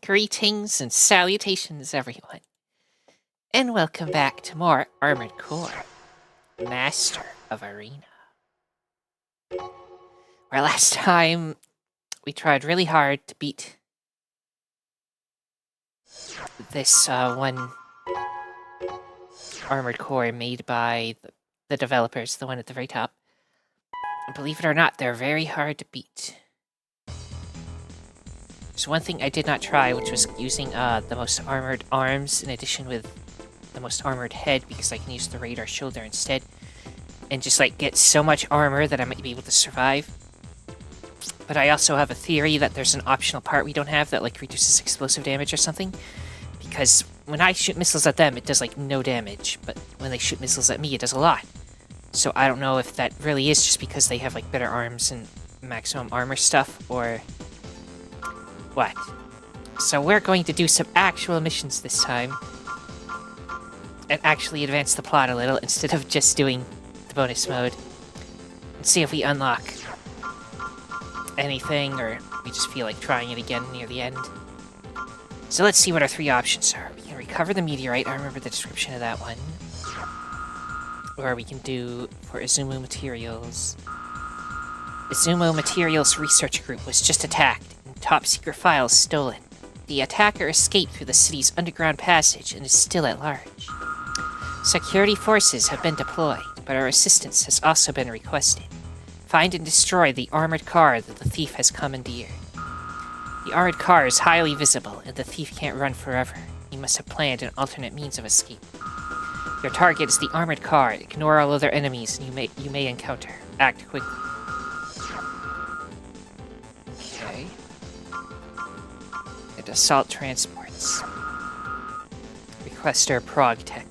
Greetings and salutations, everyone, and welcome back to more Armored Core, Master of Arena. Where last time, we tried really hard to beat this one Armored Core made by the developers, the one at the very top. And believe it or not, they're very hard to beat. There's one thing I did not try, which was using the most armored arms in addition with the most armored head, because I can use the radar shoulder instead, and just like get so much armor that I might be able to survive. But I also have a theory that there's an optional part we don't have that like reduces explosive damage or something, because when I shoot missiles at them, it does like no damage, but when they shoot missiles at me, it does a lot. So I don't know if that really is just because they have like better arms and maximum armor stuff, or what? So we're going to do some actual missions this time, and actually advance the plot a little instead of just doing the bonus mode, and see if we unlock anything, or we just feel like trying it again near the end. So let's see what our three options are. We can recover the meteorite, I remember the description of that one. Or we can do for Izumo Materials. Izumo Materials Research Group was just attacked, and top secret files stolen. The attacker escaped through the city's underground passage and is still at large. Security forces have been deployed, but our assistance has also been requested. Find and destroy the armored car that the thief has commandeered. The armored car is highly visible, and the thief can't run forever. He must have planned an alternate means of escape. Your target is the armored car. Ignore all other enemies you may encounter. Act quickly. Okay. And assault transports. Requester Progtech.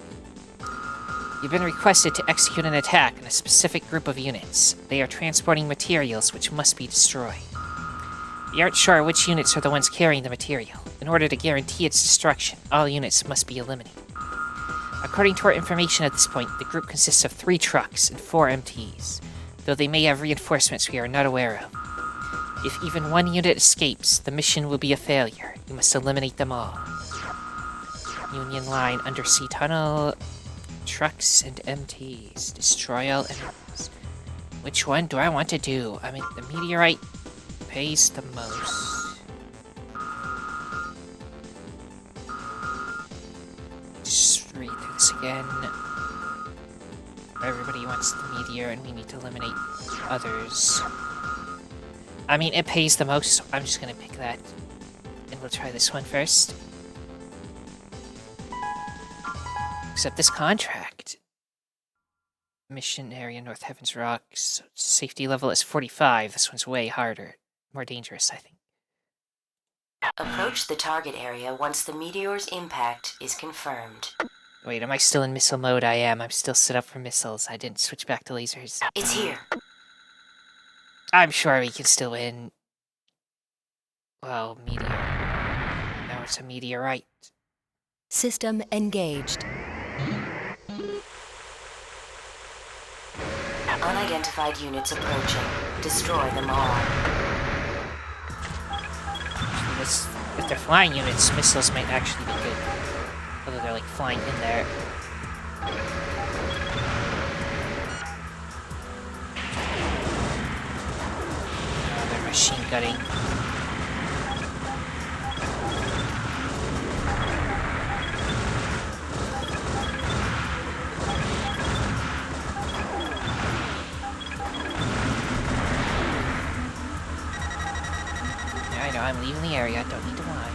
You've been requested to execute an attack on a specific group of units. They are transporting materials which must be destroyed. We aren't sure which units are the ones carrying the material. In order to guarantee its destruction, all units must be eliminated. According to our information at this point, the group consists of 3 trucks and 4 MTs, though they may have reinforcements we are not aware of. If even one unit escapes, the mission will be a failure. You must eliminate them all. Union Line undersea tunnel, trucks and MTs. Destroy all enemies. Which one do I want to do? I mean, the meteorite pays the most. Just read through this again. Everybody wants the meteor, and we need to eliminate others. I mean, it pays the most, so I'm just gonna pick that. And we'll try this one first. Except this contract. Mission area, North Heavens Rocks. Safety level is 45. This one's way harder. More dangerous, I think. Approach the target area once the meteor's impact is confirmed. Wait, am I still in missile mode? I am. I'm still set up for missiles. I didn't switch back to lasers. It's here. I'm sure we can still win. Well, meteor. Now it's a meteorite. System engaged. Unidentified units approaching. Destroy them all. If they're flying units, missiles might actually be good. Although they're like flying in there. Oh, they're machine gunning. I know, I'm leaving the area, don't need to whine.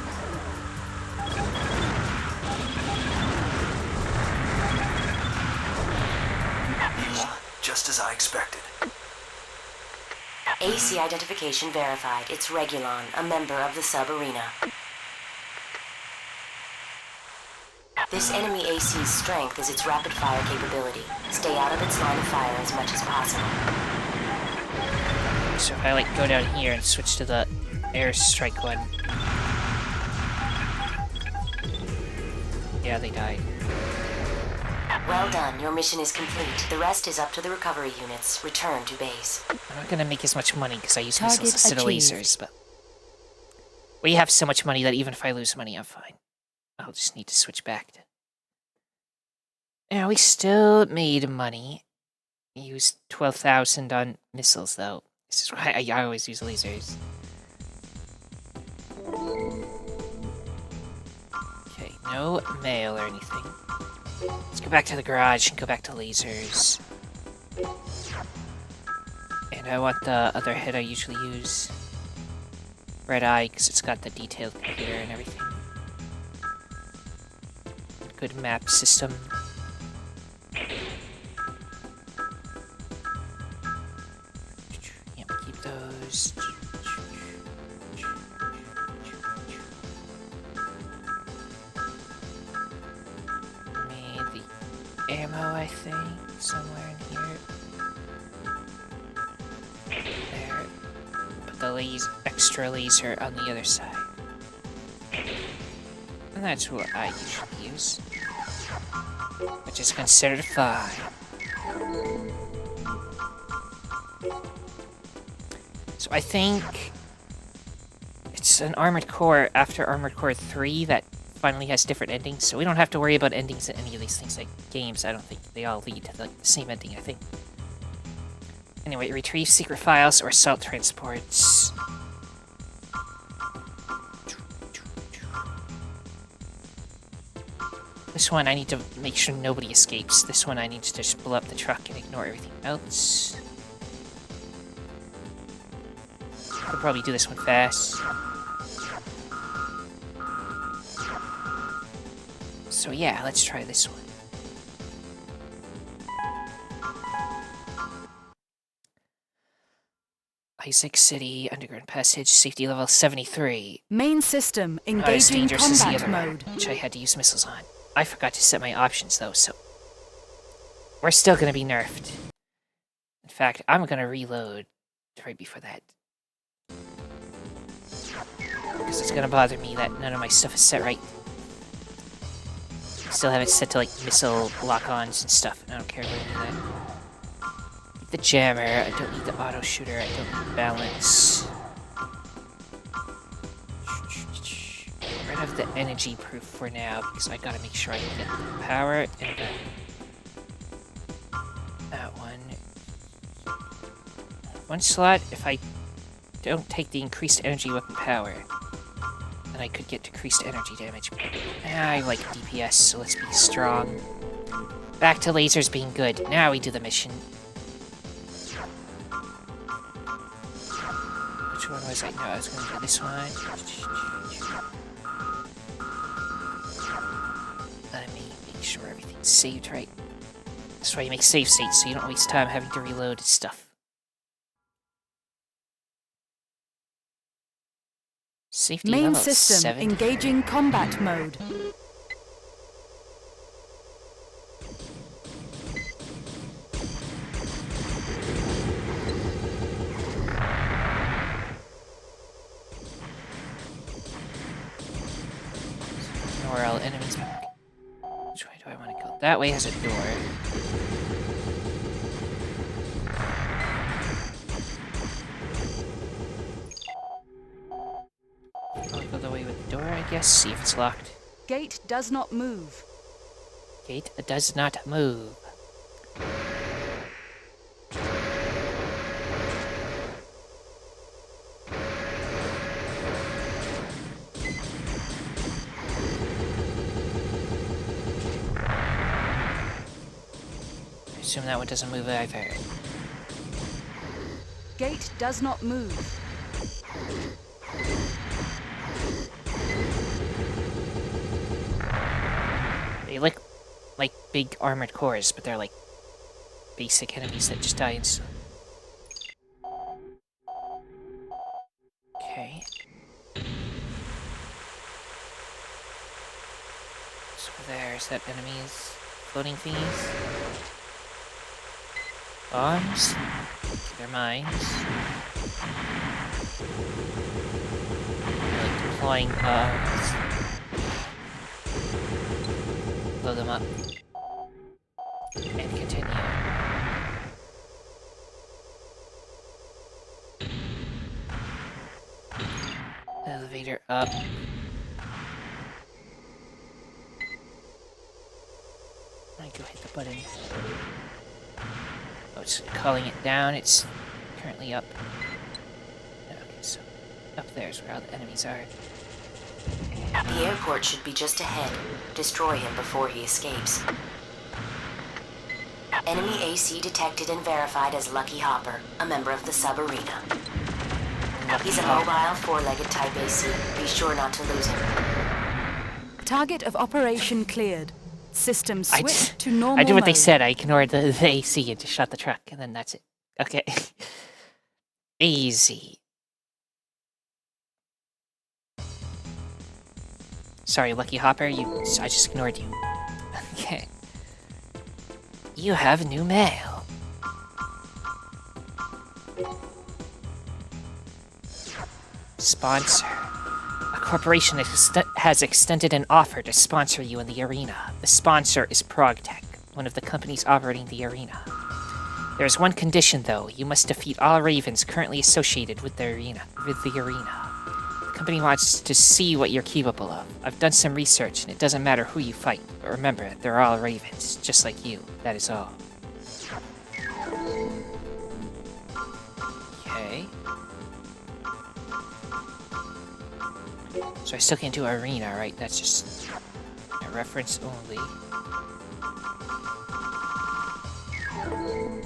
Just as I expected. AC identification verified. It's Regulon, a member of the sub-arena. This enemy AC's strength is its rapid-fire capability. Stay out of its line of fire as much as possible. So if I like go down here and switch to the airstrike one. Yeah, they died. Well done. Your mission is complete. The rest is up to the recovery units. Return to base. I'm not gonna make as much money because I use Target missiles instead of achieved. lasers, but We have so much money that even if I lose money, I'm fine. I'll just need to switch back to... Yeah, we still made money. We used 12,000 on missiles, though. This is why I always use lasers. Okay, no mail or anything. Let's go back to the garage and go back to lasers. And I want the other head I usually use. Red Eye, because it's got the detailed computer and everything. Good map system. Yep, keep those. Made the ammo, I think, somewhere in here. There. Put the extra laser on the other side. And that's what I usually use. Which is considered fine. So I think it's an Armored Core after Armored Core 3 that finally has different endings, so we don't have to worry about endings in any of these things like games. I don't think they all lead to the same ending, I think. Anyway, retrieve secret files or assault transports. This one I need to make sure nobody escapes. This one I need to just blow up the truck and ignore everything else. I'll probably do this one fast. So yeah, let's try this one. Isaac City, Underground Passage, safety level 73. Main system Not as engaging dangerous as the combat other one, mode. which I had to use missiles on. I forgot to set my options though, so... We're still gonna be nerfed. In fact, I'm gonna reload right before that. Because it's gonna bother me that none of my stuff is set right. Still have it set to like missile lock-ons and stuff, and I don't care about any of that. The jammer, I don't need the auto shooter, I don't need balance. Get rid of the energy proof for now, because I gotta make sure I can get the power and then that one. One slot, if I don't take the increased energy weapon power, then I could get decreased energy damage. I like DPS, so let's be strong. Back to lasers being good. Now we do the mission. Which one was I? No, I was going to do this one. Let me make sure everything's saved right. That's why you make save states, so you don't waste time having to reload stuff. Safety Main level system 7. engaging combat mode. Ignore all enemies. Which way do I want to go? That way has a door. I'll go the way with the door, I guess. See if it's locked. Gate does not move. Gate does not move. I assume that one doesn't move either. Gate does not move. They look like big armored cores, but they're like basic enemies that just die instantly. Okay. So there's that enemy's floating thingies. Bombs. They're mines. They're like deploying bombs. Blow them up. And continue. Elevator up. I go hit the button. Oh, it's calling it down. It's currently up. Okay, so up there is where all the enemies are. The airport should be just ahead. Destroy him before he escapes. Enemy AC detected and verified as Lucky Hopper, a member of the sub-arena. He's a mobile, four-legged type AC. Be sure not to lose him. Target of operation cleared. System switch to normal I did what they mode. said. I ignored the AC and just shot the truck, and then that's it. Okay. Easy. Sorry, Lucky Hopper. I just ignored you. Okay. You have new mail. Sponsor. A corporation has extended an offer to sponsor you in the arena. The sponsor is ProgTech, one of the companies operating the arena. There is one condition, though. You must defeat all ravens currently associated with the arena. The company wants to see what you're capable of. I've done some research, and it doesn't matter who you fight. But remember, they're all ravens, just like you. That is all. Okay. So I still can't do arena, right? That's just a reference only.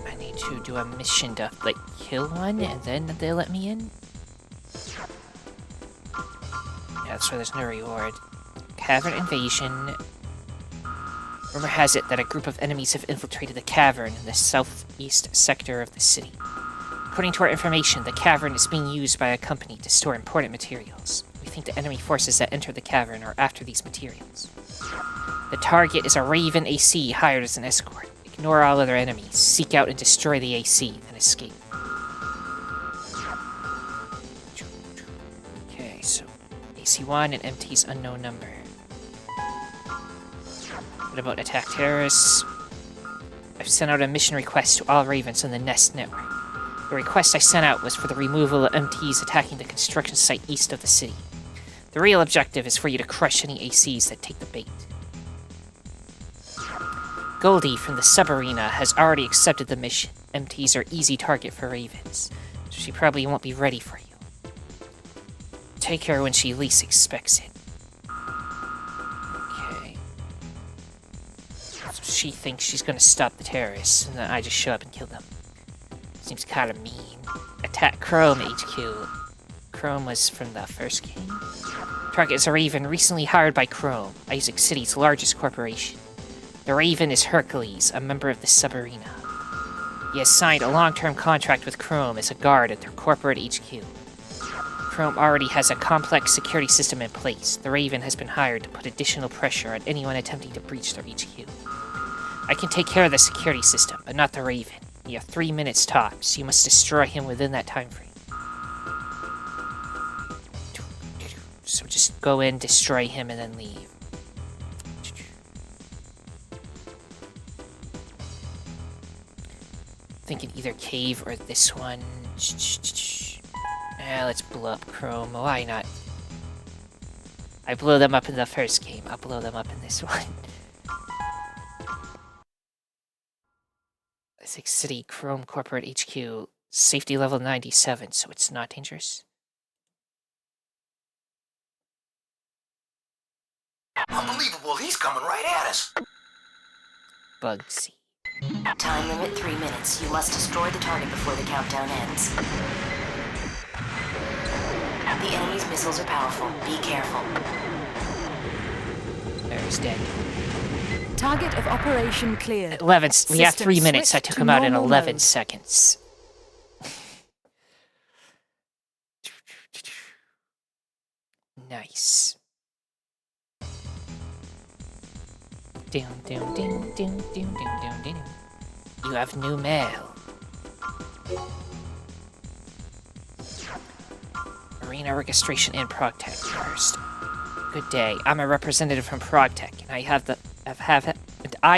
I need to do a mission to, like, kill one, and then they'll let me in? Yeah, that's why there's no reward. Cavern invasion. Rumor has it that a group of enemies have infiltrated the cavern in the southeast sector of the city. According to our information, the cavern is being used by a company to store important materials. We think the enemy forces that enter the cavern are after these materials. The target is a Raven AC hired as an escort. Ignore all other enemies, seek out and destroy the AC, then escape. Okay, so AC-1 and MT's unknown number. What about attack terrorists? I've sent out a mission request to all Ravens on the Nest network. The request I sent out was for the removal of MTs attacking the construction site east of the city. The real objective is for you to crush any ACs that take the bait. Goldie from the sub-arena has already accepted the mission. MTs are easy target for Ravens, so she probably won't be ready for you. Take her when she least expects it. Okay. So she thinks she's gonna stop the terrorists, and then I just show up and kill them. Seems kinda mean. Attack Chrome HQ. Chrome was from the first game. Target is a Raven recently hired by Chrome, Isaac City's largest corporation. The Raven is Hercules, a member of the sub-arena. He has signed a long-term contract with Chrome as a guard at their corporate HQ. Chrome already has a complex security system in place. The Raven has been hired to put additional pressure on anyone attempting to breach their HQ. I can take care of the security system, but not the Raven. You have 3 minutes tops. You must destroy him within that time frame. So just go in, destroy him, and then leave. Thinking either cave or this one. Let's blow up Chrome. Why not? I blew them up in the first game. I'll blow them up in this one. Essex City Chrome Corporate HQ. Safety level 97, so it's not dangerous. Unbelievable, he's coming right at us. Bugsy. Time limit 3 minutes. You must destroy the target before the countdown ends. The enemy's missiles are powerful. Be careful. There's dead. Target of operation cleared. 11. We have System 3 minutes. I switched took to him out in normal 11 mode. seconds. Nice. Doom, doom, doom, doom, doom, doom, doom, doom. You have new mail. Arena registration in ProgTech first. Good day. I'm a representative from ProgTech, and I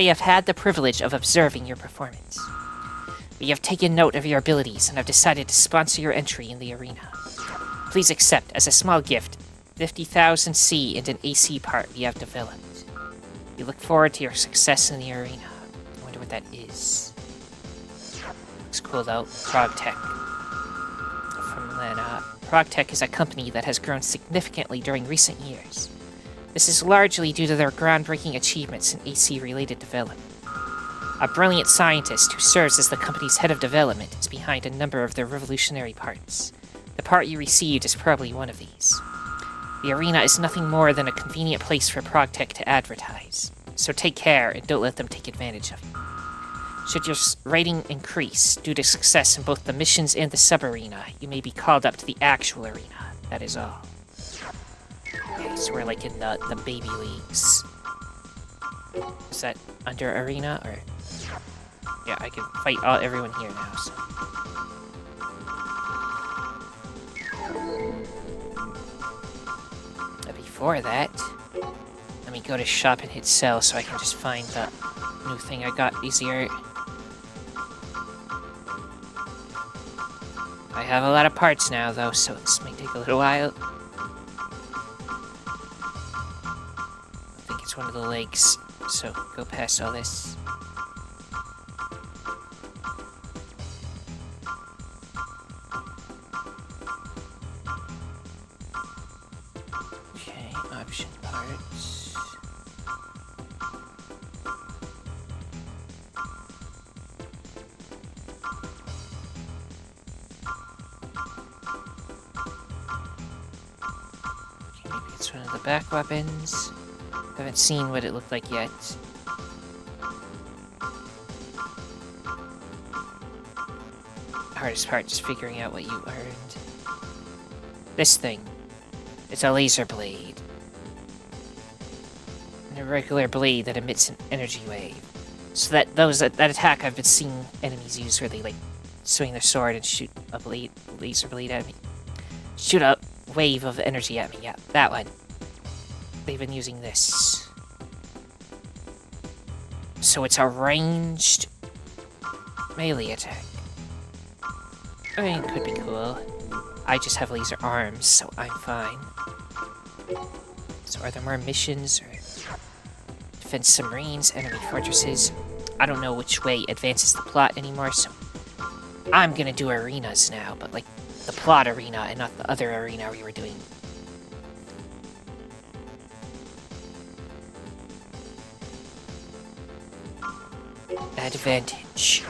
have had the privilege of observing your performance. We have taken note of your abilities and have decided to sponsor your entry in the arena. Please accept, as a small gift, 50,000 C and an AC part we have developed. We look forward to your success in the arena. I wonder what that is. Looks cool though. ProgTech. From then, ProgTech is a company that has grown significantly during recent years. This is largely due to their groundbreaking achievements in AC-related development. A brilliant scientist who serves as the company's head of development is behind a number of their revolutionary parts. The part you received is probably one of these. The arena is nothing more than a convenient place for ProgTech to advertise, so take care and don't let them take advantage of you. Should your rating increase due to success in both the missions and the sub-arena, you may be called up to the actual arena. That is all. Okay, so we're like in the baby leagues. Is that under arena, or... Yeah, I can fight everyone here now, so... But before that, let me go to shop and hit sell so I can just find the new thing I got easier. I have a lot of parts now, though, so this may take a little while. I think it's one of the legs, so go past all this. Okay, option parts. Okay, maybe it's one of the back weapons. Haven't seen what it looked like yet. Hardest part is figuring out what you earned. This thing. It's a laser blade. And a regular blade that emits an energy wave. So that that attack I've been seeing enemies use where they like swing their sword and shoot a laser blade at me. Shoot a wave of energy at me, yeah, that one. They've been using this. So it's a ranged melee attack. I mean, it could be cool. I just have laser arms, so I'm fine. So are there more missions, or defend submarines, enemy fortresses? I don't know which way advances the plot anymore, so I'm gonna do arenas now, but like the plot arena and not the other arena we were doing. Advantage.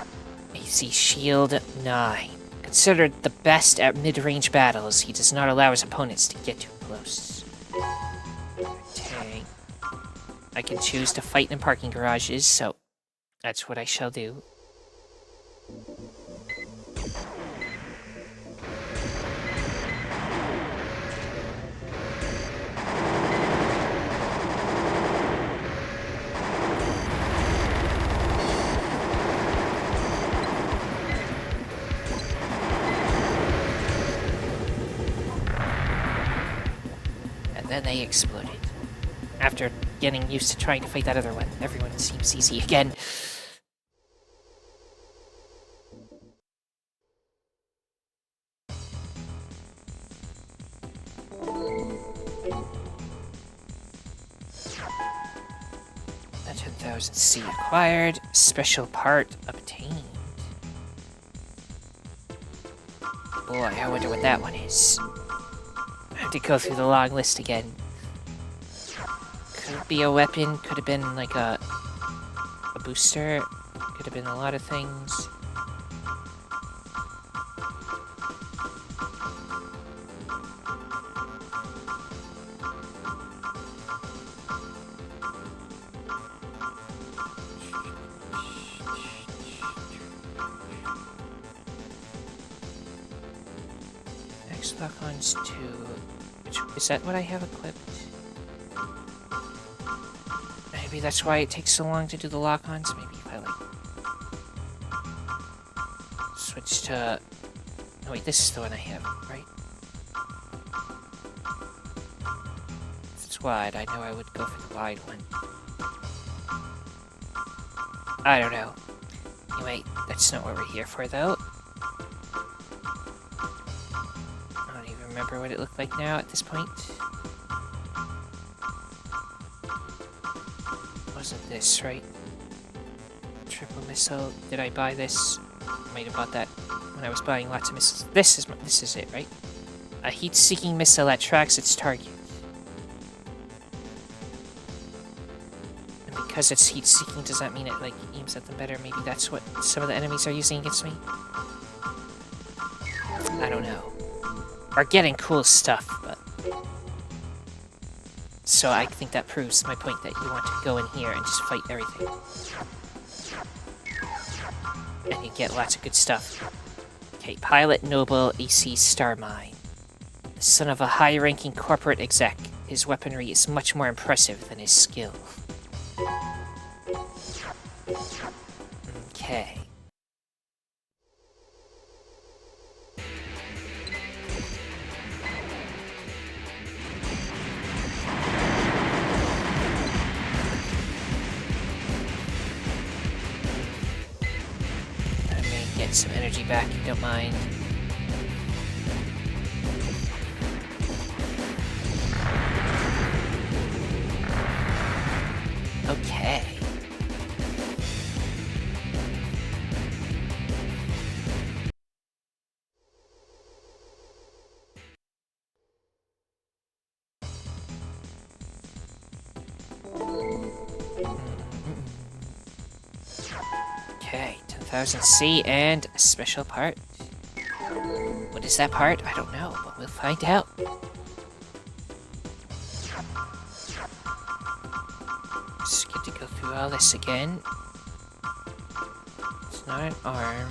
AC Shield 9. Considered the best at mid-range battles, he does not allow his opponents to get too close. Okay. I can choose to fight in parking garages, so that's what I shall do. Then they exploded. After getting used to trying to fight that other one, everyone seems easy again. That 10,000 C acquired. Special part obtained. Boy, I wonder what that one is. I have to go through the long list again. Could be a weapon, could have been like a booster, could have been a lot of things. Next lock-on's 2. Is that what I have equipped? Maybe that's why it takes so long to do the lock-ons. Maybe if I, like... switch to... Oh wait, this is the one I have, right? If it's wide, I know I would go for the wide one. I don't know. Anyway, that's not what we're here for, though. I don't even remember what it looked like now at this point. wasn't this, right? Triple missile. Did I buy this? I might have bought that when I was buying lots of missiles. This is it, right? A heat-seeking missile that tracks its target. And because it's heat-seeking, does that mean it, like, aims at them better? Maybe that's what some of the enemies are using against me? I don't know. Are getting cool stuff, but... So I think that proves my point that you want to go in here and just fight everything. And you get lots of good stuff. Okay, Pilot Noble AC Starmine. The son of a high-ranking corporate exec. His weaponry is much more impressive than his skill. Okay. I may get some energy back, if you don't mind. Okay. Okay, 10,000 C and a special part. What is that part? I don't know, but we'll find out. Just get to go through all this again. It's not an arm.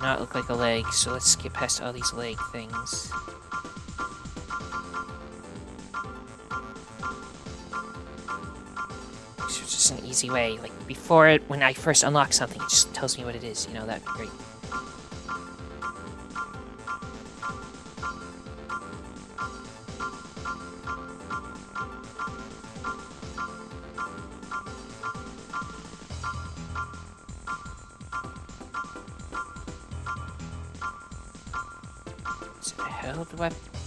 Not look like a leg, so let's skip past all these leg things. So it's just an easy way. Like before it, when I first unlock something, it just tells me what it is. You know, that'd be great.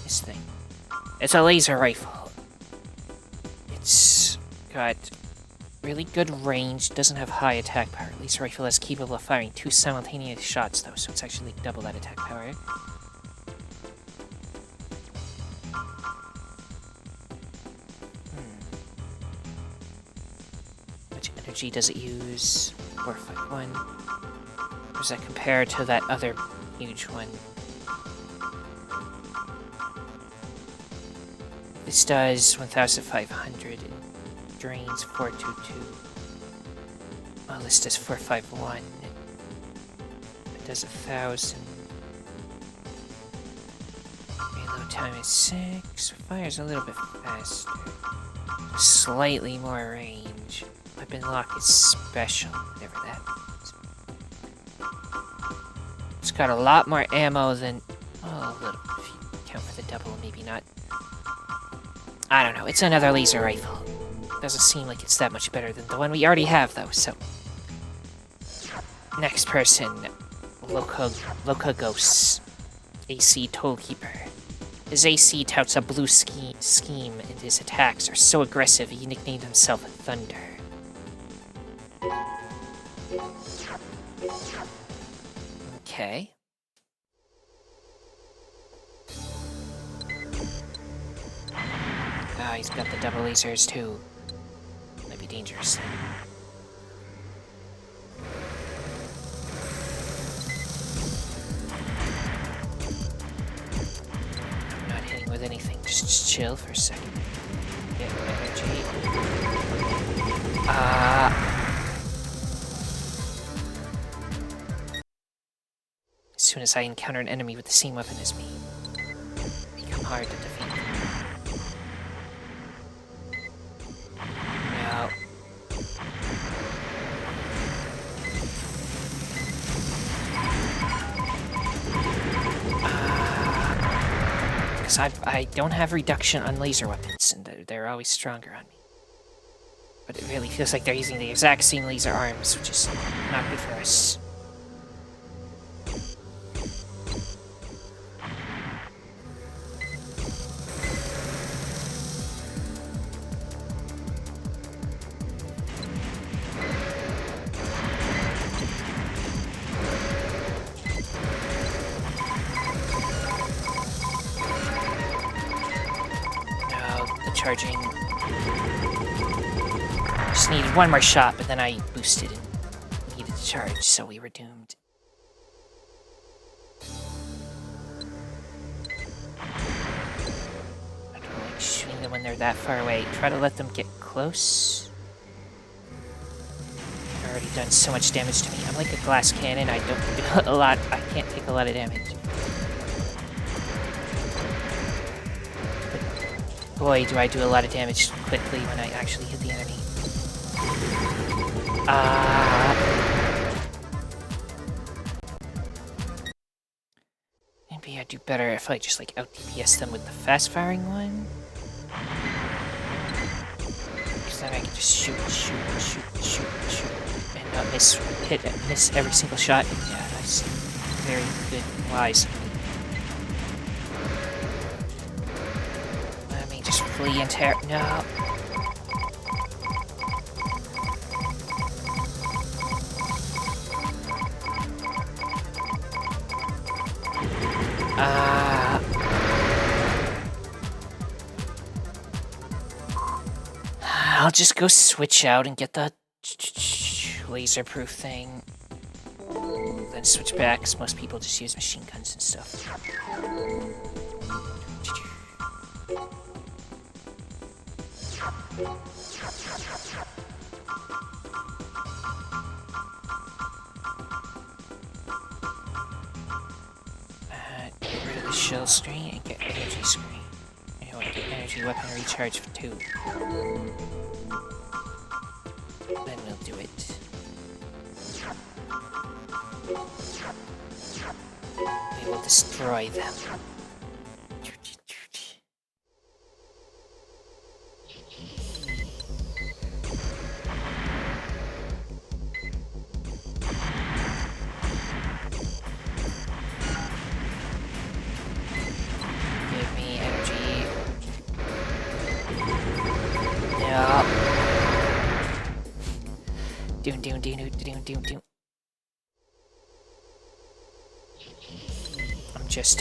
This thing. It's a laser rifle. It's got really good range, doesn't have high attack power. Laser rifle is capable of firing 2 simultaneous shots though, so it's actually double that attack power. Much energy does it use? 451. How does that compare to that other huge one? This does 1,500 and drains 422. Oh, this does 451. It does 1,000. Reload time is 6. Fires a little bit faster. Slightly more range. Weapon lock is special, whatever that means. It's got a lot more ammo than... Oh, a little. If you count for the double, maybe not. I don't know, it's another laser rifle. Doesn't seem like it's that much better than the one we already have, though, so... Next person. Locagos. AC Tollkeeper. His AC touts a blue scheme, and his attacks are so aggressive he nicknamed himself Thunder. Okay. Ah, he's got the double lasers too. Might be dangerous. I'm not hitting with anything. Just chill for a second. Get energy. As soon as I encounter an enemy with the same weapon as me, they become hard to defeat. I don't have reduction on laser weapons, and they're always stronger on me. But it really feels like they're using the exact same laser arms, which is not good for us. recharging. Just needed one more shot, but then I boosted and needed to charge, so we were doomed. I don't like shooting them when they're that far away. Try to let them get close. They've already done so much damage to me. I'm like a glass cannon. I don't do a lot. I can't take a lot of damage. Boy, do I do a lot of damage quickly when I actually hit the enemy. Maybe I'd do better if I just like out-DPS them with the fast-firing one. Because then I can just shoot, and not miss every single shot. Yeah, that's very good and wise. Just flee and tear. No. I'll just go switch out and get the laser-proof thing. Then switch back, because most people just use machine guns and stuff. Get rid of the shell screen and get energy screen. You know what, get energy weapon recharge for 2. Then we'll do it. We will destroy them. Doom. I'm just,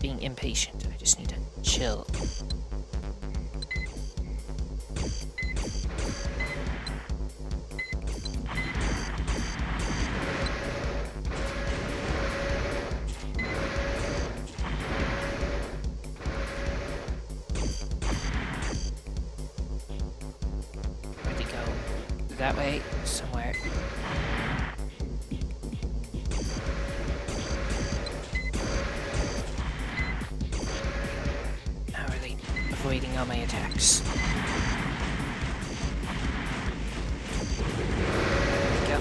being impatient. I just need to chill. That way, somewhere. How are they avoiding all my attacks? There we go.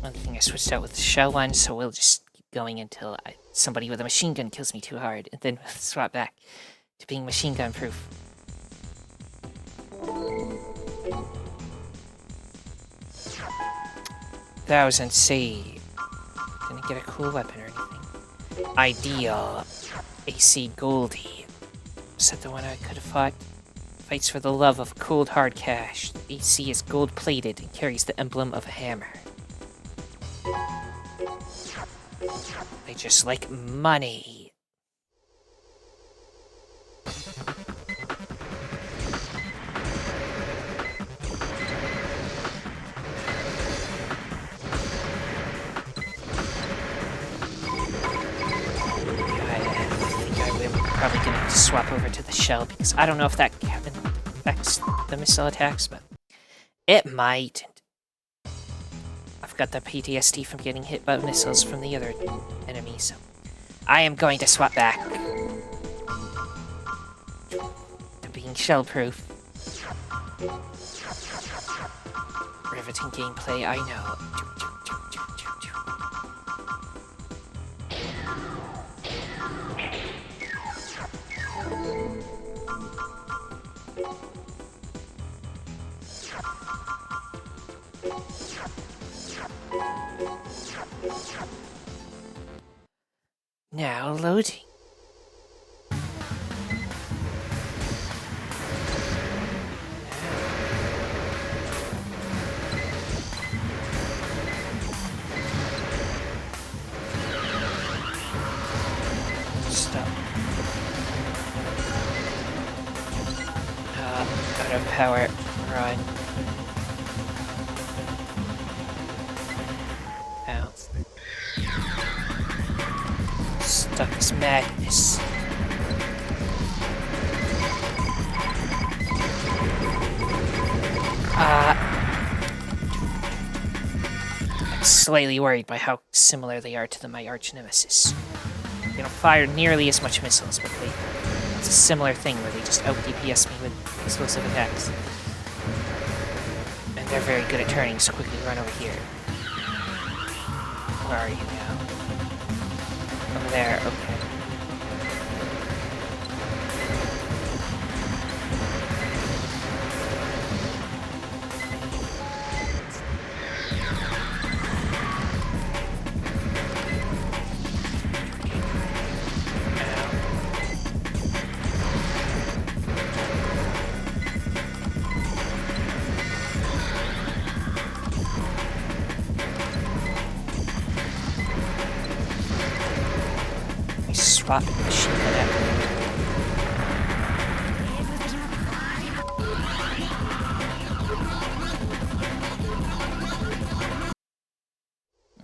One thing I switched out with the shell one, so we'll just keep going until somebody with a machine gun kills me too hard, and then we'll swap back to being machine gun proof. Thousand C. Didn't get a cool weapon or anything. Ideal. AC Goldie. Is that the one I could have fought? Fights for the love of cold hard cash. The AC is gold plated and carries the emblem of a hammer. They just like money. Probably gonna have to swap over to the shell because I don't know if that affects the missile attacks, but it might. I've got the PTSD from getting hit by missiles from the other enemy, so I am going to swap back to being shell-proof. Riveting gameplay, I know. Now loading. power run. Ow. Stuck as madness. I'm slightly worried by how similar they are to my arch nemesis. They don't fire nearly as much missiles, but it's a similar thing where they just out-DPS me with explosive attacks. And they're very good at turning, so quickly run over here. Where are you now? Over there, okay. Swap the machine gun out.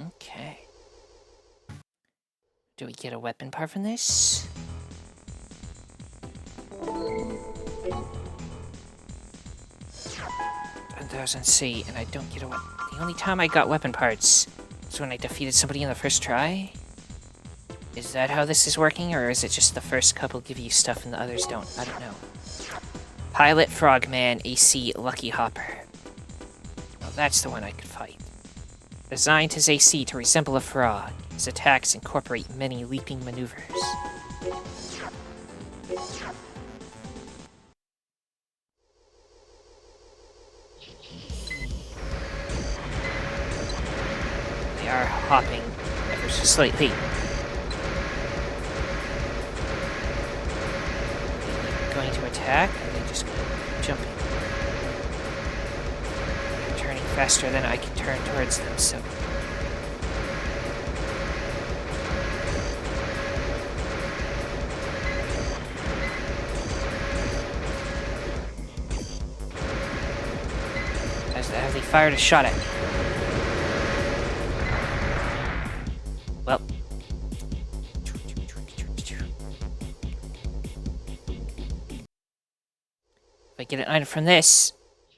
Okay. Do we get a weapon part from this? $1,000C, and I don't get a weapon. The only time I got weapon parts was when I defeated somebody in the first try? Is that how this is working, or is it just the first couple give you stuff and the others don't? I don't know. Pilot Frogman AC Lucky Hopper. Well, that's the one I could fight. Designed his AC to resemble a frog, his attacks incorporate many leaping maneuvers. They are hopping ever so slightly. Going to attack, and they just jumping. They're turning faster than I can turn towards them, so... Have they fired a shot at me? Well... If I get an item from this,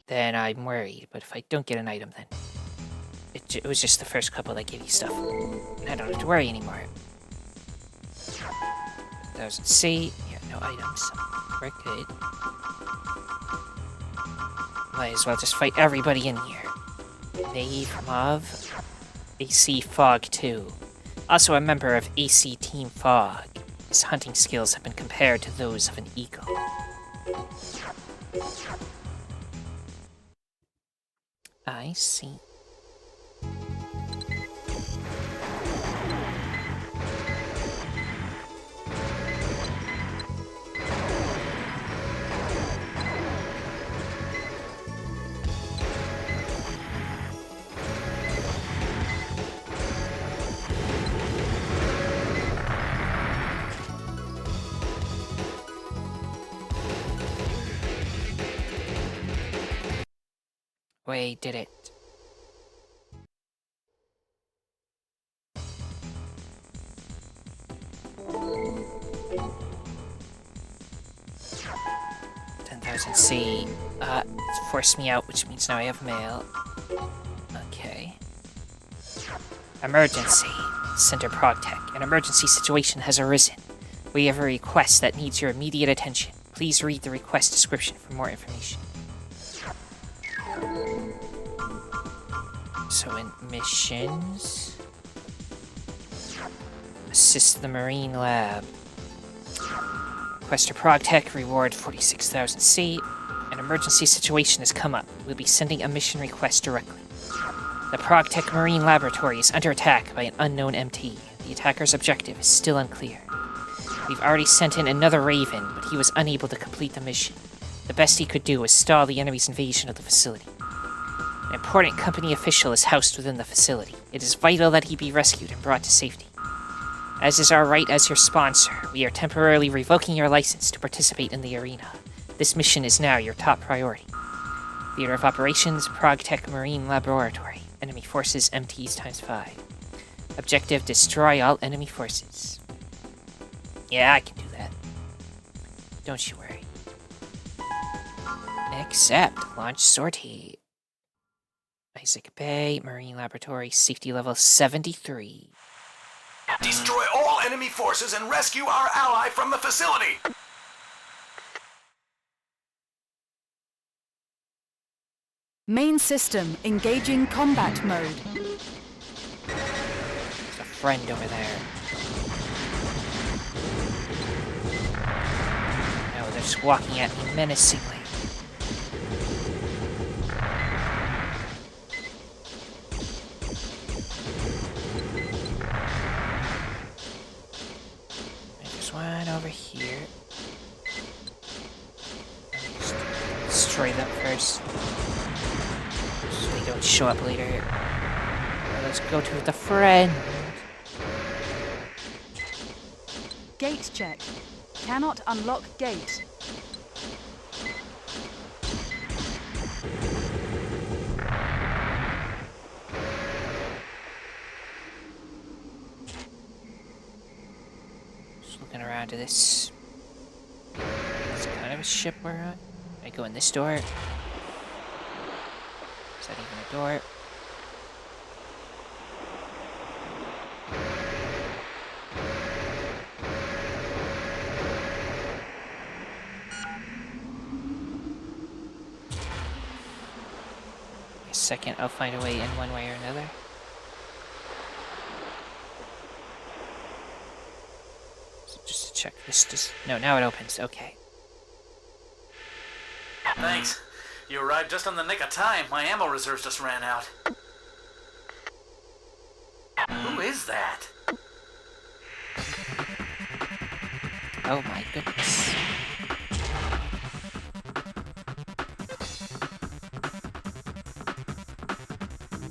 then I'm worried. But if I don't get an item, then it was just the first couple that gave you stuff. And I don't have to worry anymore. 1000C. Yeah, no items. We're good. Might as well just fight everybody in here. Knave, Mauve, AC Fog 2. Also a member of AC Team Fog. His hunting skills have been compared to those of an eagle. I see. We did it. $10,000C. It's forced me out, which means now I have mail. Okay. Emergency. Center ProgTech. An emergency situation has arisen. We have a request that needs your immediate attention. Please read the request description for more information. So in missions... Assist the Marine Lab. Quest to ProgTech, reward 46,000C. An emergency situation has come up. We'll be sending a mission request directly. The ProgTech Marine Laboratory is under attack by an unknown MT. The attacker's objective is still unclear. We've already sent in another Raven, but he was unable to complete the mission. The best he could do was stall the enemy's invasion of the facility. An important company official is housed within the facility. It is vital that he be rescued and brought to safety. As is our right as your sponsor, we are temporarily revoking your license to participate in the arena. This mission is now your top priority. Theater of Operations, ProgTech Marine Laboratory. Enemy forces MTs ×5. Objective, destroy all enemy forces. Yeah, I can do that. Don't you worry. Accept. Launch sortie. Isaac Bay, Marine Laboratory, safety level 73. Destroy all enemy forces and rescue our ally from the facility! Main system engaging combat mode. There's a friend over there. No, they're just walking at me menacingly. There's one over here. Just destroy them first. So they don't show up later. Let's go to the friend. Gate check. Cannot unlock gate. Just looking around to this. It's kind of a ship we're on. I go in this door. Is that even a door? A second, I'll find a way in one way or another. So just to check this. No, now it opens. Okay. Thanks. You arrived just on the nick of time. My ammo reserves just ran out. Who is that? Oh my goodness.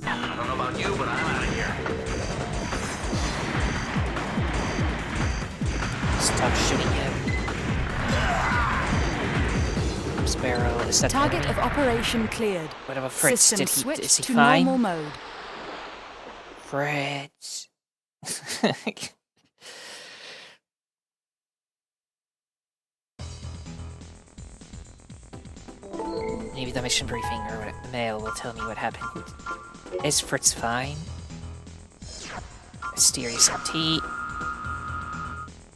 I don't know about you, but I'm out of here. Stop shooting him. Sparrow, is that the Target enemy? of operation cleared. Whatever Fritz, System is switched he to fine? normal mode. Fritz. Maybe the mission briefing or the mail will tell me what happened. Is Fritz fine? Mysterious MT.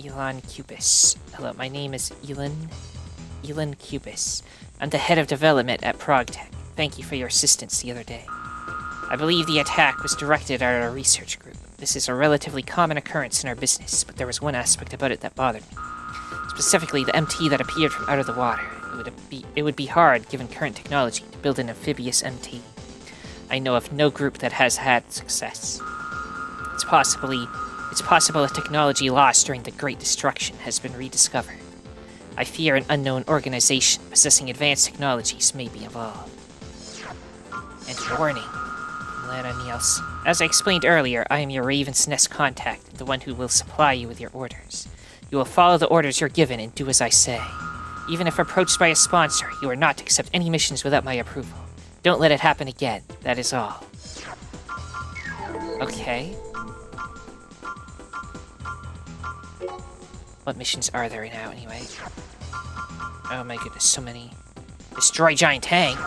Elon Cubis. Hello, my name is Elon Cubis. I'm the head of development at ProgTech. Thank you for your assistance the other day. I believe the attack was directed at our research group. This is a relatively common occurrence in our business, but there was one aspect about it that bothered me. Specifically, the MT that appeared from out of the water. It would be hard, given current technology, to build an amphibious MT. I know of no group that has had success. It's possible a technology lost during the Great Destruction has been rediscovered. I fear an unknown organization possessing advanced technologies may be involved. And warning, Lana Niels. As I explained earlier, I am your Raven's Nest contact, the one who will supply you with your orders. You will follow the orders you're given and do as I say. Even if approached by a sponsor, you are not to accept any missions without my approval. Don't let it happen again, that is all. Okay. What missions are there now, anyway? Oh my goodness, so many. Destroy giant tank!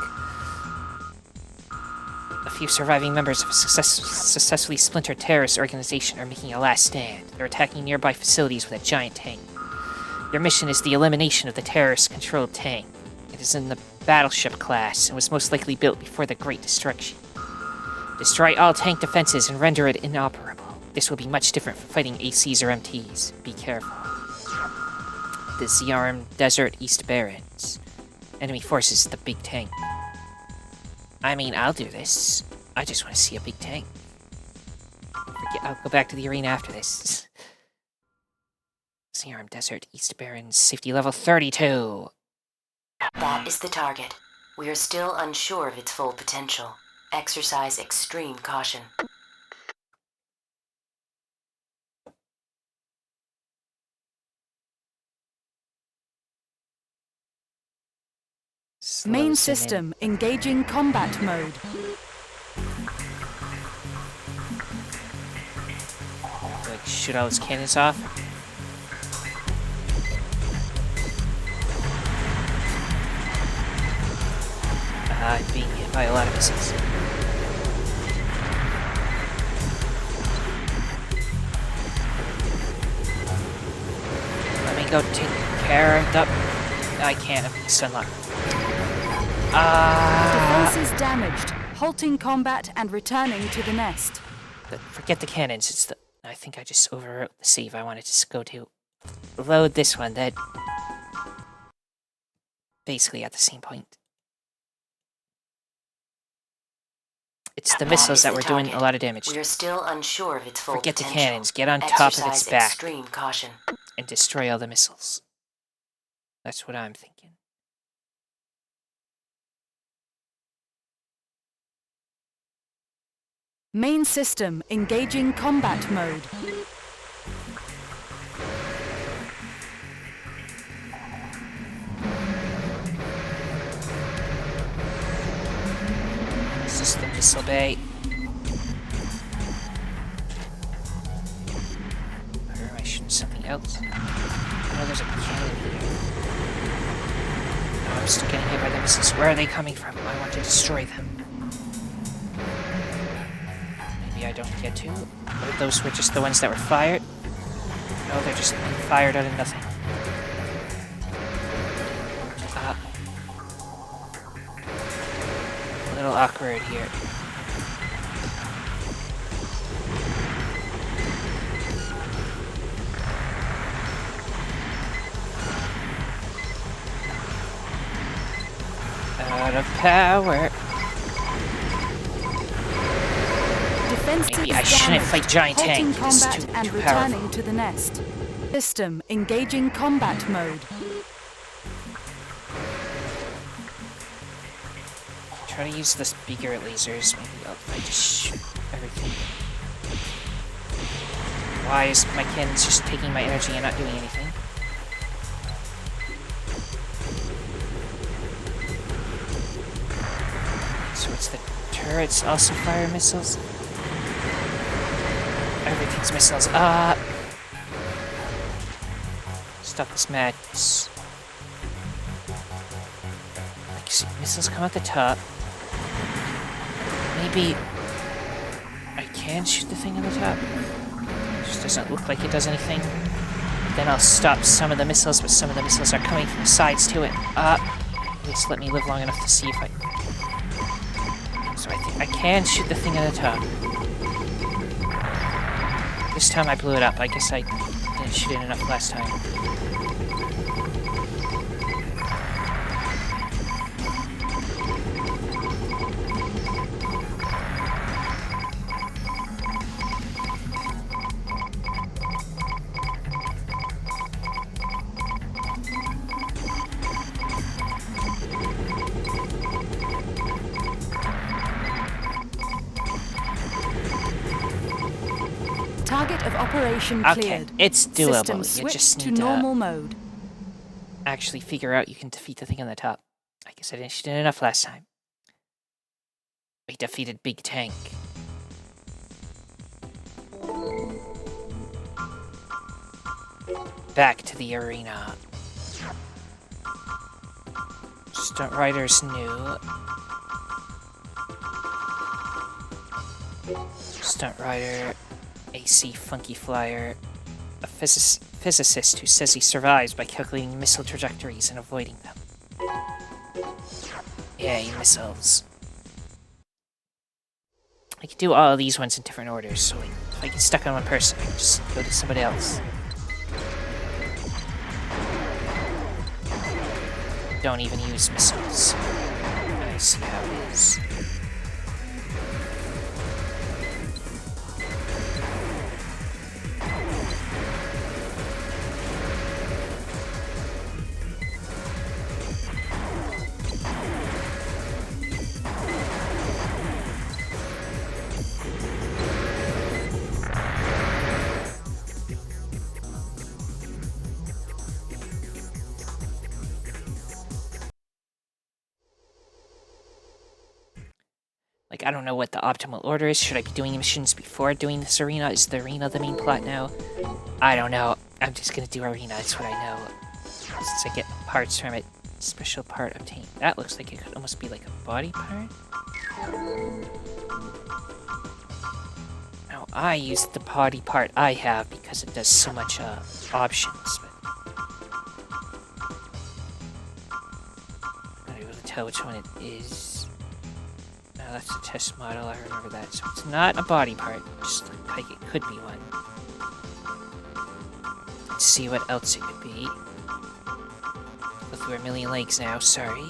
A few surviving members of a successfully splintered terrorist organization are making a last stand. They're attacking nearby facilities with a giant tank. Your mission is the elimination of the terrorist-controlled tank. It is in the battleship class and was most likely built before the Great Destruction. Destroy all tank defenses and render it inoperable. This will be much different from fighting ACs or MTs. Be careful. The Ziarm Desert East Barrens. Enemy forces the big tank. I mean, I'll do this. I just want to see a big tank. I'll go back to the arena after this. Ziarm Desert East Barrens, safety level 32. That is the target. We are still unsure of its full potential. Exercise extreme caution. Main zoom in. system engaging combat mode. Like shoot all his cannons off. I'm being hit by a lot of missiles. Let me go take care of the... I can't, I'm being stunlocked. Defenses damaged. Halting combat and returning to the nest. Forget the cannons, it's the... I think I just overwrote the save. I wanted to go to load this one, that... Basically at the same point. It's the missiles that were doing a lot of damage. We are still unsure of its full Forget the potential. cannons, get on top of its Exercise back extreme caution. and destroy all the missiles. That's what I'm thinking. Main system engaging combat mode. System disobey. Or am I shooting something else? Oh, there's a cannon here. No, I'm still getting hit by the missiles. Where are they coming from? I want to destroy them. Maybe I don't get to. Or those were just the ones that were fired? No, they're just being fired out of nothing. A little awkward here. Out of power. Defenses Maybe I shouldn't fight giant Halting tank. It's combat too and powerful. returning to the nest. System engaging combat mode. Try to use the speaker lasers. Maybe I just shoot everything. Why is my cannons just taking my energy and not doing anything? So it's the turrets also fire missiles? Everything's missiles. Stop this madness. Like, see, missiles come at the top. Maybe I can shoot the thing on the top. It just doesn't look like it does anything. Then I'll stop some of the missiles, but some of the missiles are coming from the sides to it. At least let me live long enough to see if I... So I think I can shoot the thing on the top. This time I blew it up. I guess I didn't shoot it enough last time. Target of operation Okay, cleared. it's doable. System You switched just to need to normal mode. actually figure out you can defeat the thing on the top. I guess I didn't shoot it enough last time. We defeated Big Tank. Back to the arena. Stunt Rider's new. Stunt Rider, AC Funky Flyer, a physicist who says he survives by calculating missile trajectories and avoiding them. Yay, missiles. I could do all of these ones in different orders, so like, if I get stuck on one person, I can just go to somebody else. Don't even use missiles. I see how it is. Like, I don't know what the optimal order is. Should I be doing missions before doing this arena? Is the arena the main plot now? I don't know. I'm just gonna do arena, that's what I know. Since I get parts from it. Special part obtained. That looks like it could almost be like a body part. Now, I use the body part I have because it does so much options. But I'm not able to tell which one it is. No, that's a test model, I remember that. So it's not a body part, just like it could be one. Let's see what else it could be. Go through a million legs now, sorry.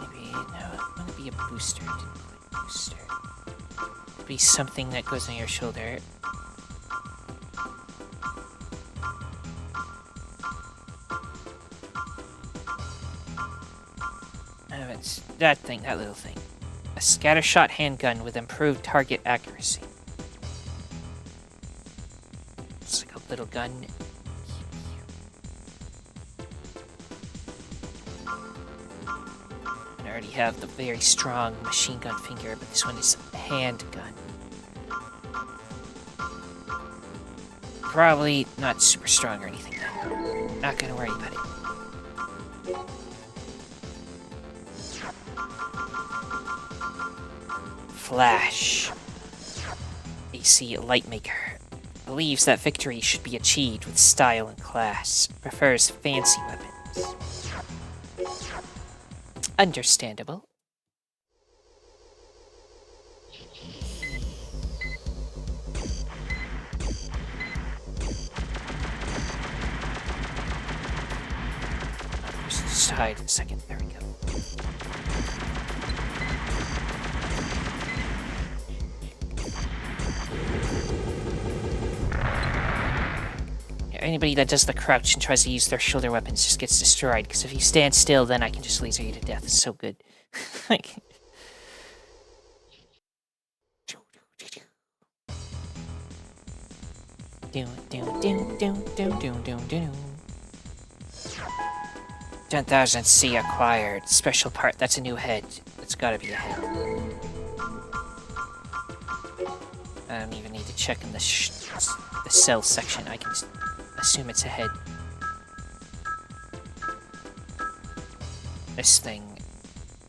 Maybe, no, it wouldn't be a booster. It didn't look like a booster. It'd be something that goes on your shoulder. It's that thing, that little thing. A scattershot handgun with improved target accuracy. It's like a little gun. I already have the very strong machine gun finger, but this one is a handgun. Probably not super strong or anything though. Not gonna worry about it. Flash. AC Lightmaker. Believes that victory should be achieved with style and class. Prefers fancy weapons. Understandable. Just hide in a second. There we go. Anybody that does the crouch and tries to use their shoulder weapons just gets destroyed, because if you stand still, then I can just laser you to death. It's so good. Like... Doom, doom, doom, doom, doom, doom, doom, doom. 10,000 C acquired. Special part, that's a new head. That's gotta be a head. I don't even need to check in the cell section. I can assume it's a head. This thing.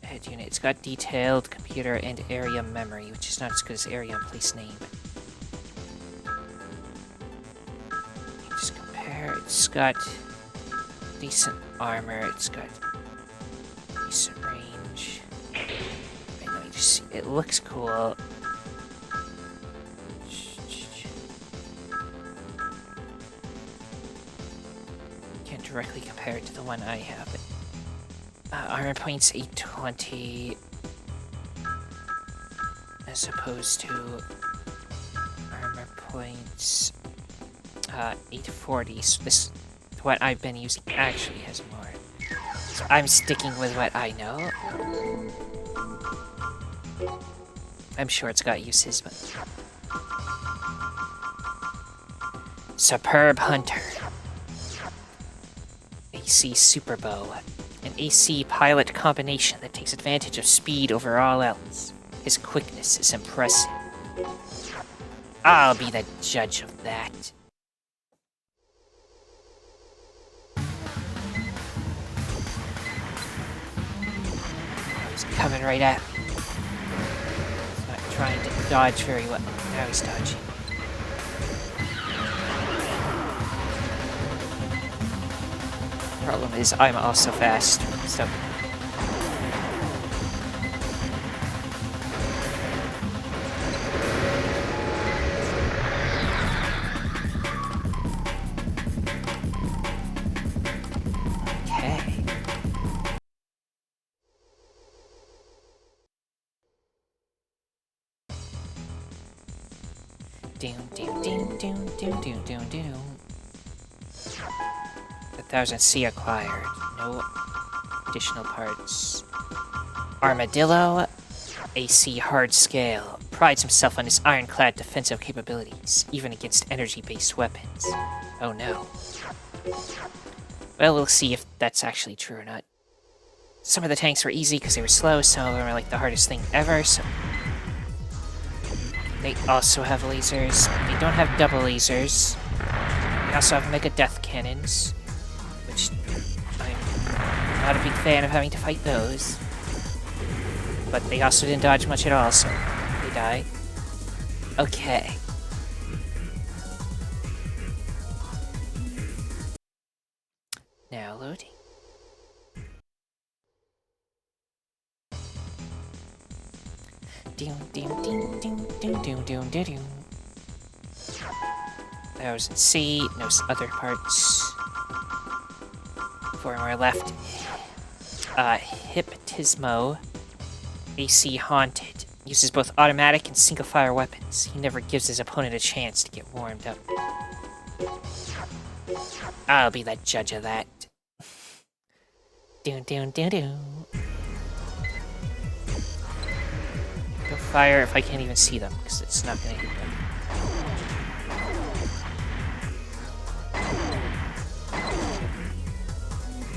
Head unit. It's got detailed computer and area memory, which is not as good as area and place name. Just compare. It's got decent armor. It's got decent range. Wait, let me just see. It looks cool. Can't directly compare it to the one I have. But, armor points 820 as opposed to armor points 840. So this, what I've been using, actually has more. So I'm sticking with what I know. I'm sure it's got uses, but... Superb Hunter. AC Super Bow. An AC pilot combination that takes advantage of speed over all else. His quickness is impressive. I'll be the judge of that. He's coming right at me. He's not trying to dodge very well. Now he's dodging. Problem is, I'm also fast, so... Okay. Doom, doom, doom, doom, doom, doom, doom, doom. 1,000 C acquired. No additional parts. Armadillo. AC hard scale. prides himself on his ironclad defensive capabilities, even against energy-based weapons. Oh no. Well, we'll see if that's actually true or not. Some of the tanks were easy because they were slow, some of them are like the hardest thing ever, so... They also have lasers. They don't have double lasers. They also have mega death cannons, which I'm not a big fan of having to fight those. But they also didn't dodge much at all, so they die. Okay. Now loading. Doom, doom, doom, doom, doom, doom, doom, doom, doom. That was in C, no other parts. 4 more left. Hyptismo. AC Haunted. Uses both automatic and single-fire weapons. He never gives his opponent a chance to get warmed up. I'll be the judge of that. Doom, doom, doom, doom. Go fire if I can't even see them, because it's not gonna hit them.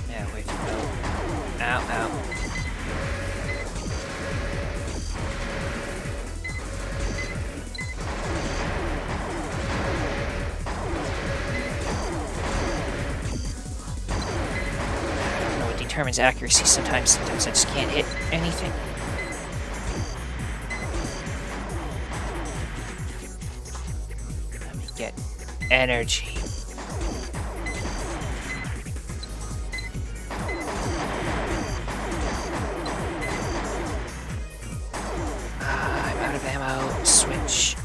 Yeah, where'd you go? Ow, ow. I don't know what determines accuracy sometimes I just can't hit anything. Get energy. I'm out of ammo. Switch.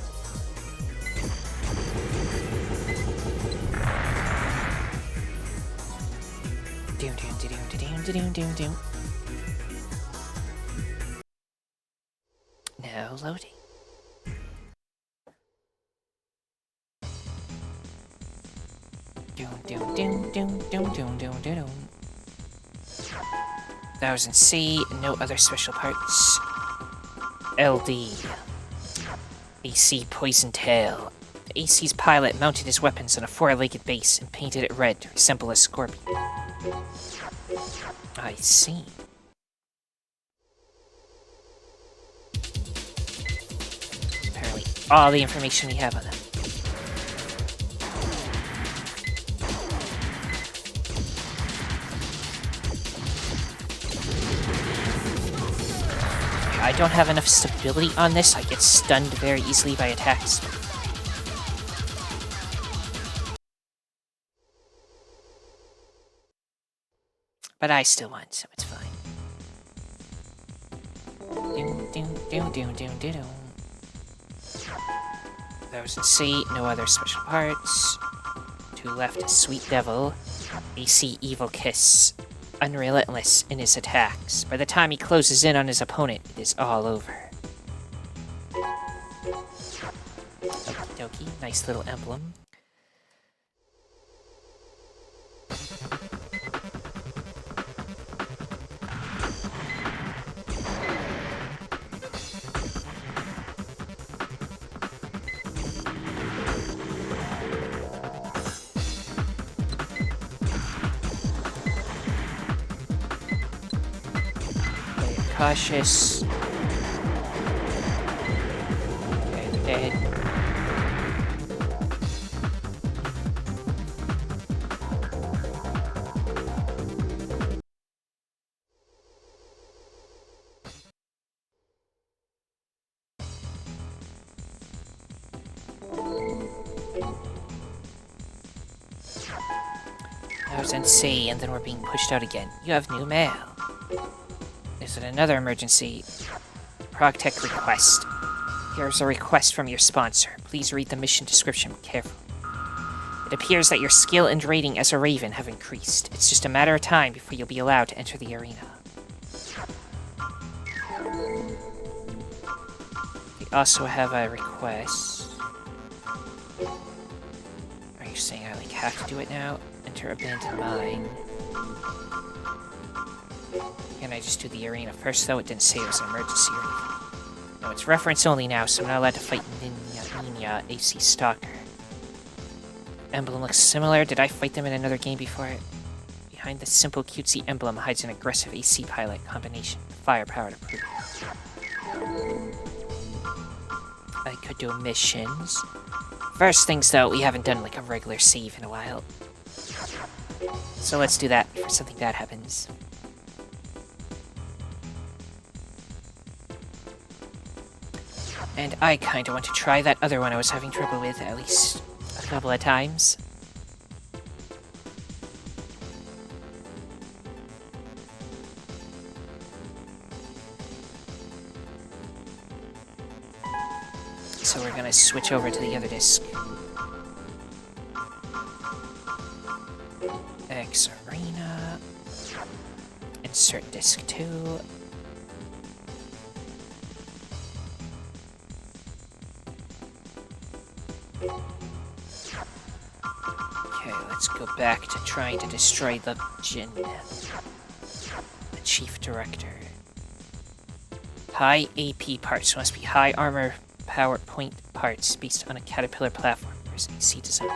Doom, doom, doom, doom, doom, doom, doom. Now loading. Doom, doom, doom, doom, doom, doom, doom, doom. That was in C, no other special parts. LD. AC Poison Tail. The AC's pilot mounted his weapons on a 4-legged base and painted it red to resemble a scorpion. I see. Apparently all the information we have on them. I don't have enough stability on this. I get stunned very easily by attacks. But I still won, so it's fine. Doom, doom, doom, doom, doom, doom, doom. That was in C, no other special parts. 2 left, Sweet Devil. AC Evil Kiss. Unrelentless in his attacks. By the time he closes in on his opponent, it is all over. Okie dokie, nice little emblem. Cautious. Okay, they're dead. I was in C, and then we're being pushed out again. You have new mail. Is it another emergency? ProgTech request. Here's a request from your sponsor. Please read the mission description carefully. It appears that your skill and rating as a Raven have increased. It's just a matter of time before you'll be allowed to enter the arena. We also have a request. Are you saying I have to do it now? Enter abandoned mine. Can I just do the arena first, though? It didn't say it was an emergency or anything. No, it's reference only now, so I'm not allowed to fight Nina, AC Stalker. Emblem looks similar. Did I fight them in another game before? Behind the simple cutesy emblem hides an aggressive AC pilot combination. Firepower to prove it. I could do missions. First things though, we haven't done like a regular save in a while. So let's do that for something that happens. And I kinda want to try that other one I was having trouble with at least a couple of times. So we're gonna switch over to the other disc. X Arena. Insert disc 2. Okay, let's go back to trying to destroy the Jinn. The Chief Director. High AP parts must be high armor power point parts based on a caterpillar platform. There's AC design.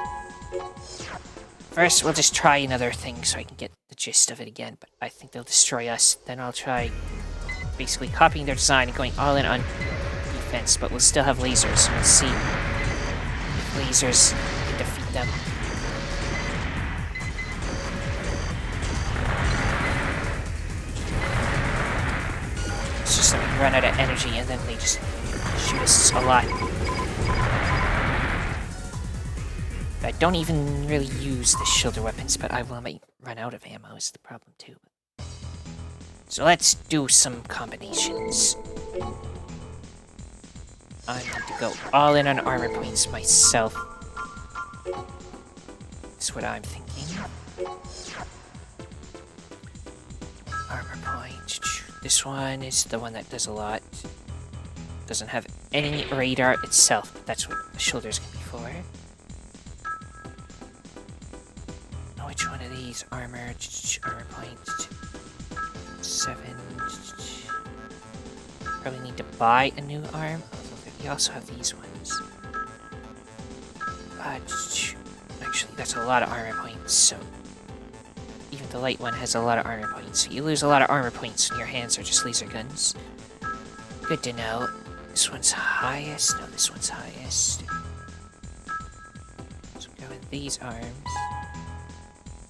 First, we'll just try another thing so I can get the gist of it again, but I think they'll destroy us. Then I'll try basically copying their design and going all in on defense, but we'll still have lasers, so we'll see if lasers can defeat them. It's just that we run out of energy and then they just shoot us a lot. I don't even really use the shoulder weapons, but I might run out of ammo is the problem too. So let's do some combinations. I need to go all in on armor points myself. That's what I'm thinking. Armor point. This one is the one that does a lot. Doesn't have any radar itself, but that's what the shoulders can be for. Which one of these? Armor point. 7. Probably need to buy a new arm. Although we also have these ones. Actually, that's a lot of armor points, so even the light one has a lot of armor points. So you lose a lot of armor points when your hands are just laser guns. Good to know. This one's highest. No, this one's highest. So go with these arms.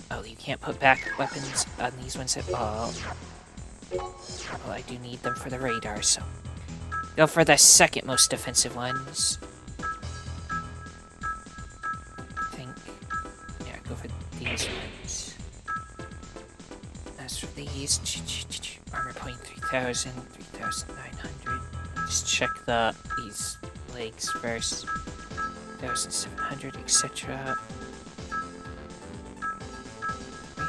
Oh, you can't put back weapons on these ones at all. Well, I do need them for the radar, so go for the second most defensive ones. I think. Yeah, go for these ones. As for these, armor point 3000, 3900. Just check these legs first. 1700, etc.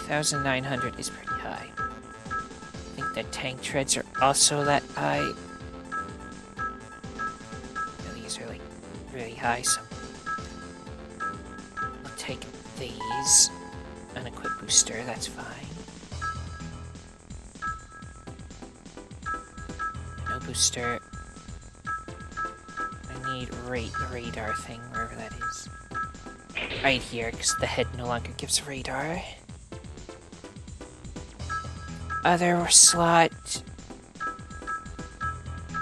3,900 is pretty high. I think the tank treads are also that high. These are like really high, so I'll take these. Unequip booster, that's fine. No booster. I need the radar thing, wherever that is. Right here, because the head no longer gives radar. Other slot.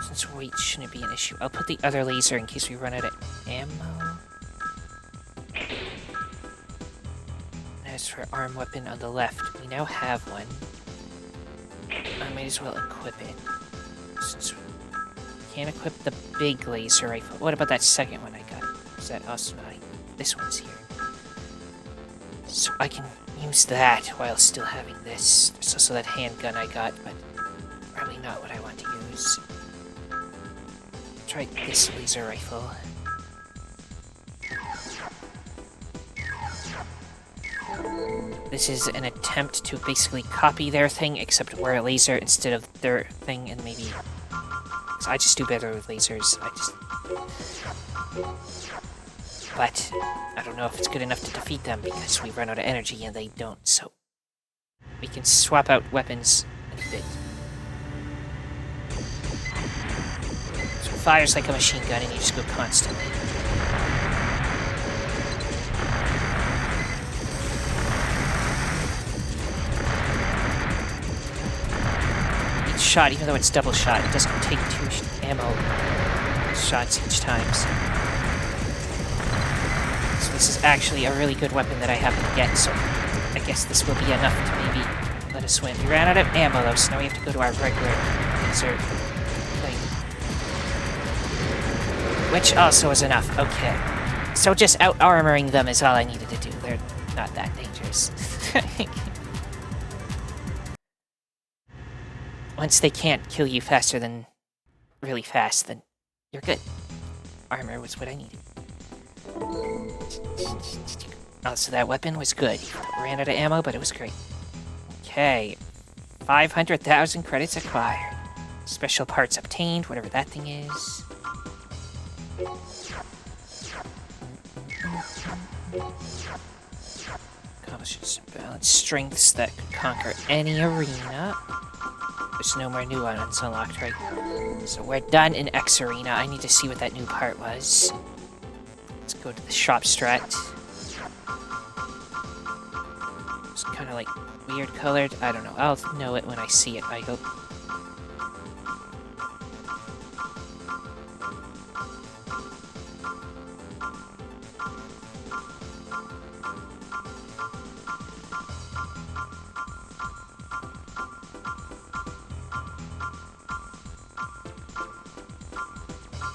Since weight shouldn't be an issue, I'll put the other laser in case we run out of ammo. As for arm weapon on the left, we now have one. I might as well equip it. Since we can't equip the big laser rifle. What about that second one I got? Is that also not? This one's here. So I can use that while still having this. There's also that handgun I got, but probably not what I want to use. Try this laser rifle. This is an attempt to basically copy their thing, except wear a laser instead of their thing, and maybe... So I just do better with lasers. But I don't know if it's good enough to defeat them because we run out of energy and they don't, so we can swap out weapons a bit. So fires like a machine gun and you just go constantly. Each shot, even though it's double shot, it doesn't take 2 ammo shots each time. So this is actually a really good weapon that I happen to get, so I guess this will be enough to maybe let us win. We ran out of ammo though, so now we have to go to our regular laser thing. Which also is enough, okay. So just out-armoring them is all I needed to do. They're not that dangerous. Once they can't kill you faster than... really fast, then you're good. Armor was what I needed. Oh, so that weapon was good. Ran out of ammo, but it was great. Okay. 500,000 credits acquired. Special parts obtained, whatever that thing is. Accomplishes balanced strengths that could conquer any arena. There's no more new ones unlocked, right? So we're done in X Arena. I need to see what that new part was. Let's go to the shop strat. It's kind of like weird colored. I don't know. I'll know it when I see it, I hope.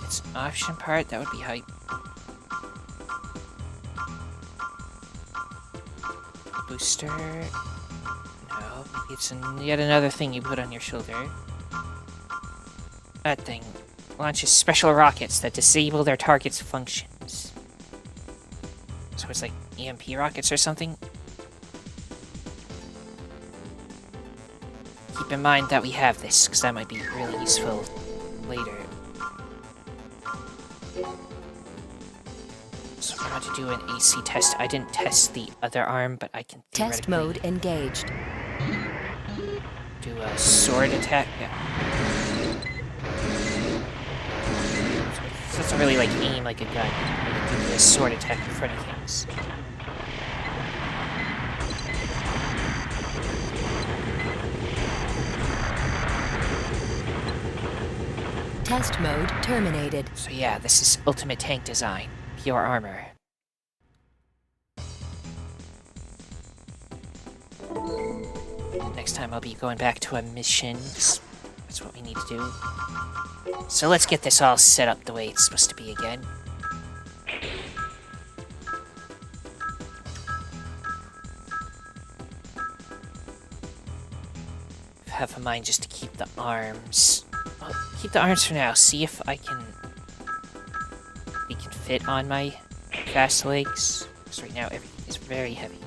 It's an option part. That would be hype. Booster. No, it's yet another thing you put on your shoulder. That thing launches special rockets that disable their target's functions. So it's like EMP rockets or something. Keep in mind that we have this, because that might be really useful later. So I want to do an AC test. I didn't test the other arm, but I can Test mode engaged. Do a sword attack. Yeah. So it doesn't really like aim like a gun. You can do a sword attack in front of things. Test mode terminated. So yeah, this is ultimate tank design. Pure armor. Next time I'll be going back to a mission, 'cause that's what we need to do. So let's get this all set up the way it's supposed to be again. I have in mind just to keep the arms. Well, keep the arms for now. See if we can fit on my fast legs. Because right now everything is very heavy.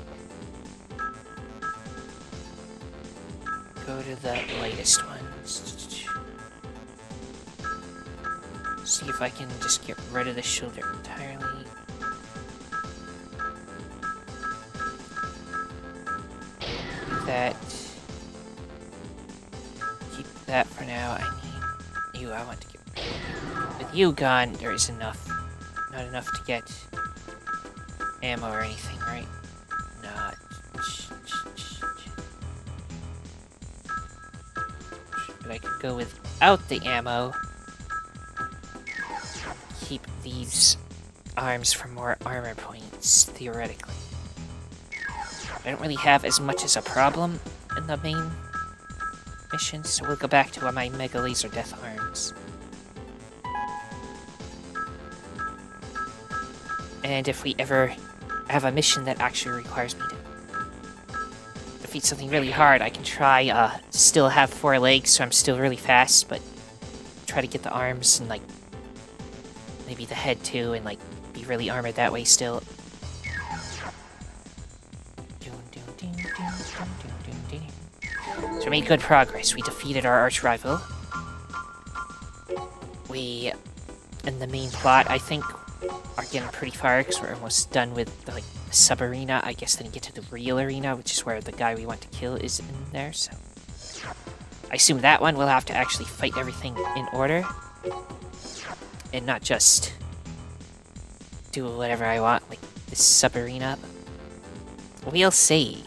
Go to the lightest ones. See if I can just get rid of the shoulder entirely. Do that. Keep that for now. I need you. I want to get rid of you. With you gone, there is enough. Not enough to get ammo or anything, right? No. But I could go without the ammo. Keep these arms for more armor points, theoretically. I don't really have as much as a problem in the main mission, so we'll go back to my Mega Laser Death arms. And if we ever have a mission that actually requires me to defeat something really hard, I can try, still have 4 legs, so I'm still really fast, but try to get the arms and, like, maybe the head too, and, like, be really armored that way still. So we made good progress. We defeated our arch rival. We, in the main plot, I think, are getting pretty far, because we're almost done with the, like, the sub-arena. I guess then you get to the real arena, which is where the guy we want to kill is in there, so... I assume that one we'll have to actually fight everything in order. And not just do whatever I want, like this sub-arena. We'll see.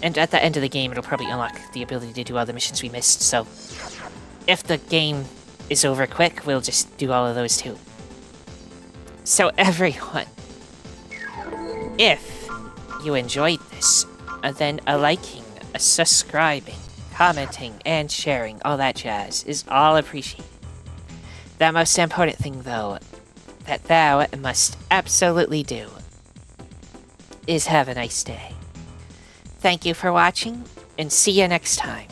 And at the end of the game, it'll probably unlock the ability to do all the missions we missed, so if the game is over quick, we'll just do all of those too. So everyone, if you enjoyed this, then a liking, a subscribing, commenting, and sharing, all that jazz, is all appreciated. The most important thing, though, that thou must absolutely do is have a nice day. Thank you for watching, and see you next time.